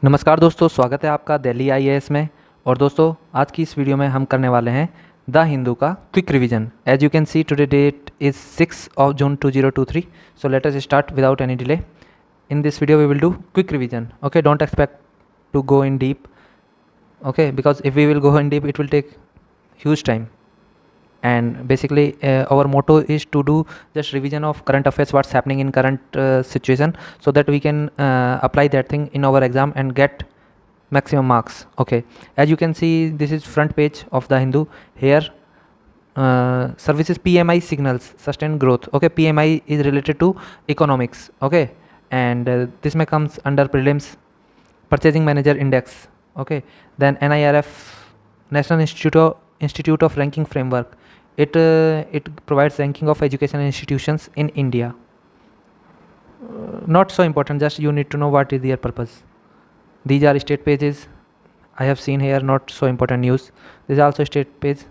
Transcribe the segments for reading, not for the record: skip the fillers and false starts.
नमस्कार दोस्तों, स्वागत है आपका दिल्ली आईएएस में। और दोस्तों, आज की इस वीडियो में हम करने वाले हैं द हिंदू का quick revision. As you can see today date is 6 of June 2023. So let us start without any delay. In this video we will do quick revision. Okay, don't expect to go in deep. Okay, because if we will go in deep it will take huge time. And basically our motto is to do just revision of current affairs, what's happening in current situation, so that we can apply that thing in our exam and get maximum marks. Okay, as you can see, this is front page of the Hindu. Here services PMI signals sustained growth. Okay, PMI is related to economics. Okay, and this may comes under prelims, purchasing manager index. Okay, then NIRF, National Institute of Ranking Framework. It provides ranking of educational institutions in India. Not so important, just you need to know what is their purpose. These are state pages I have seen here, not so important news. This is also state page.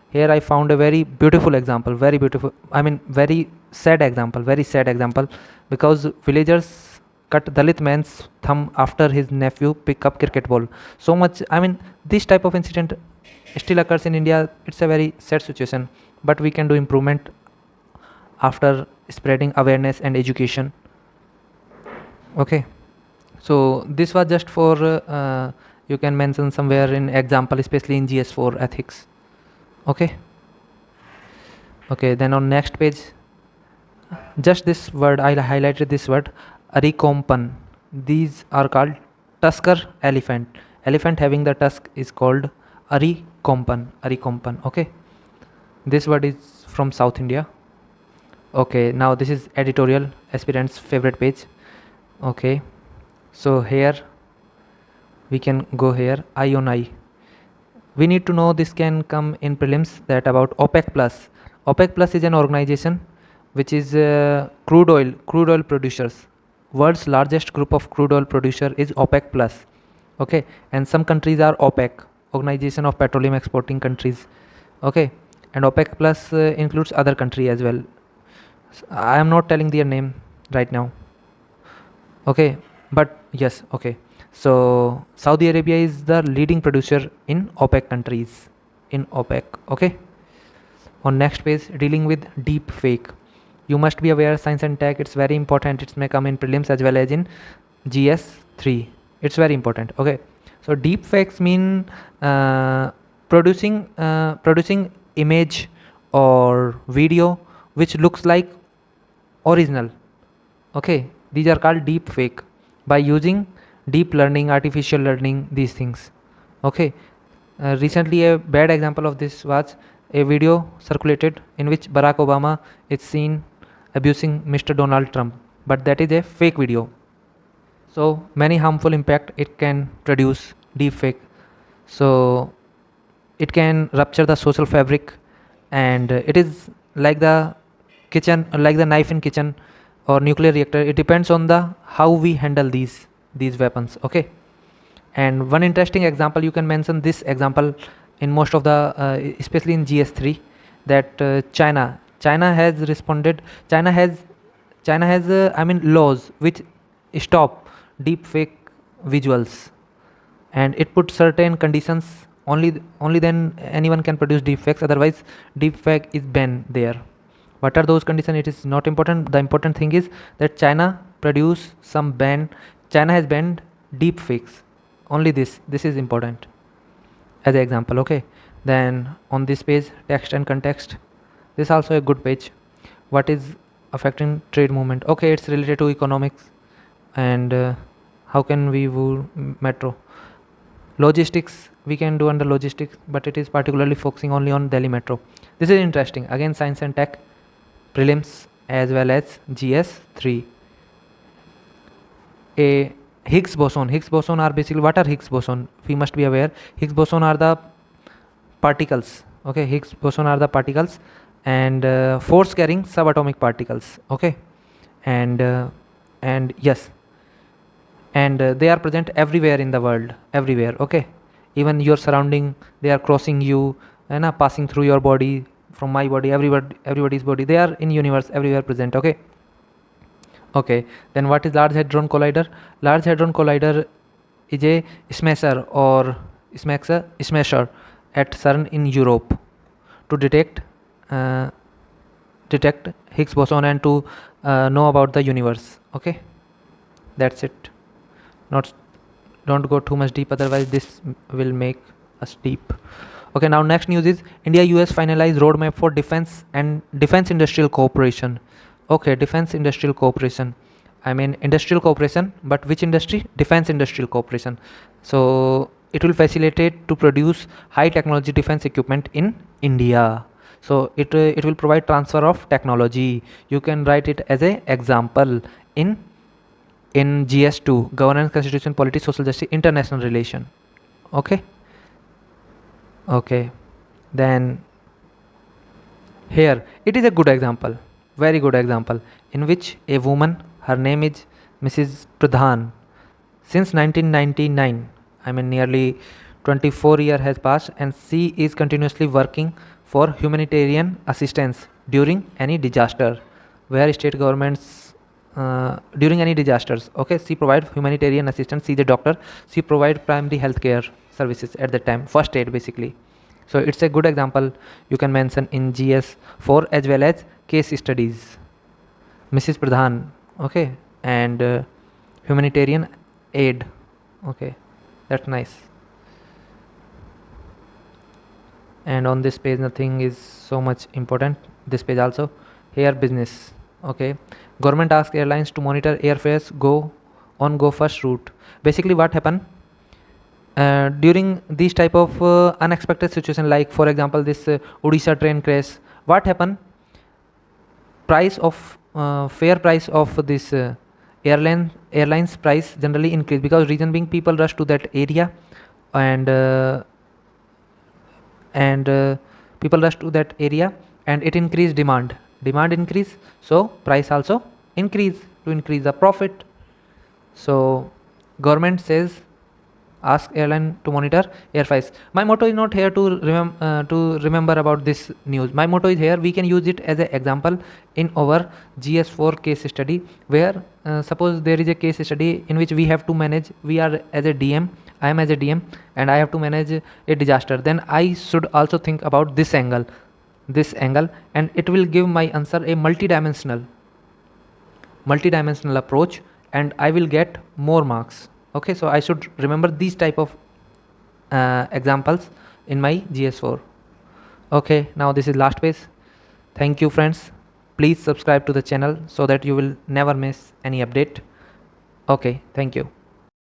Here I found a very beautiful example, very beautiful, I mean very sad example, because villagers cut Dalit man's thumb after his nephew pick up cricket ball. So much, I mean this type of incident still occurs in India. It's a very sad situation, but we can do improvement after spreading awareness and education. Okay, so this was just for you can mention somewhere in example, especially in GS4 ethics. Okay, then on next page, just this word, I highlighted this word, arikompan. These are called tusker elephant having the tusk is called arikompan. Okay, this word is from South India. Okay, now this is editorial, aspirants favorite page. Okay, so here we can go here, eye on eye. We need to know, this can come in prelims, that about OPEC plus. OPEC plus is an organization which is crude oil producers. World's largest group of crude oil producer is OPEC plus. Okay, and some countries are OPEC, Organization of Petroleum Exporting Countries. Okay, and OPEC plus includes other country as well. I am not telling their name right now. Okay, but yes, okay, so Saudi Arabia is the leading producer in OPEC countries, in OPEC. Okay, on next page, dealing with deep fake. You must be aware, science and tech, it's very important. It may come in prelims as well as in GS3. It's very important. Okay, so deep fakes mean producing image or video which looks like original. Okay, these are called deep fake by using deep learning, artificial learning, these things. Okay, recently a bad example of this was a video circulated in which Barack Obama is seen abusing Mr. Donald Trump, but that is a fake video. So many harmful impact it can produce, deep fake. So it can rupture the social fabric, and it is like the kitchen, like the knife in kitchen or nuclear reactor. It depends on the how we handle these weapons. Okay, and one interesting example, you can mention this example in most of the especially in GS3, that China has responded. China has I mean laws which stop deep fake visuals, and it puts certain conditions. Only then anyone can produce deep fakes, otherwise deep fake is banned there. What are those conditions? It is not important. The important thing is that China has banned deep fakes. Only this is important as an example. Okay, then on this page, text and context, this is also a good page. What is affecting trade movement? Okay, it's related to economics, and how can we do metro? Logistics we can do under logistics, but it is particularly focusing only on Delhi metro. This is interesting. Again, science and tech, prelims as well as GS3. A Higgs boson are basically, what are Higgs boson? We must be aware, Higgs boson are the particles. Okay, Higgs boson are the particles, and force carrying subatomic particles. Okay, and yes, and they are present everywhere in the world, everywhere. Okay, even your surrounding, they are crossing you and passing through your body, from my body, everybody's body. They are in universe, everywhere present. Okay, then what is Large Hadron Collider? Large Hadron Collider is a smasher at CERN in Europe to detect Higgs boson and to know about the universe. Okay, that's it. Don't go too much deep, otherwise this will make us deep. Okay, now next news is India US finalized roadmap for defense and defense industrial cooperation. Okay, defense industrial cooperation, I mean industrial cooperation, but which industry? Defense industrial cooperation. So it will facilitate to produce high technology defense equipment in India. So it will provide transfer of technology. You can write it as a example in GS2, governance, constitution, polity, social justice, international relation. Okay, then here it is a good example, very good example, in which a woman, her name is Mrs. Pradhan. Since 1999, I mean nearly 24 years has passed, and she is continuously working for humanitarian assistance during any disaster, where state governments during any disasters. Okay, she provide humanitarian assistance. She is a doctor. She provide primary healthcare services at that time, first aid basically. So it's a good example you can mention in GS4 as well as case studies. Mrs. Pradhan, okay, and humanitarian aid. Okay, that's nice. And on this page nothing is so much important. This page also, here business. Okay, government asks airlines to monitor airfares go first route. Basically what happened during these type of unexpected situation, like for example this Odisha train crash, what happened? Price of fare price of this airlines price generally increase, because reason being people rush to that area, and people rush to that area, and it increase demand increase, so price also increase to increase the profit. So government says ask airline to monitor airfares. My motto is not here to remember about this news. My motto is here we can use it as an example in our GS4 case study, where suppose there is a case study in which we have to manage, we are as a DM, I am as a DM, and I have to manage a disaster. Then I should also think about this angle, and it will give my answer a multidimensional approach, and I will get more marks. Okay, so I should remember these type of examples in my GS4. Okay, now this is last page. Thank you friends, please subscribe to the channel so that you will never miss any update. Okay, thank you.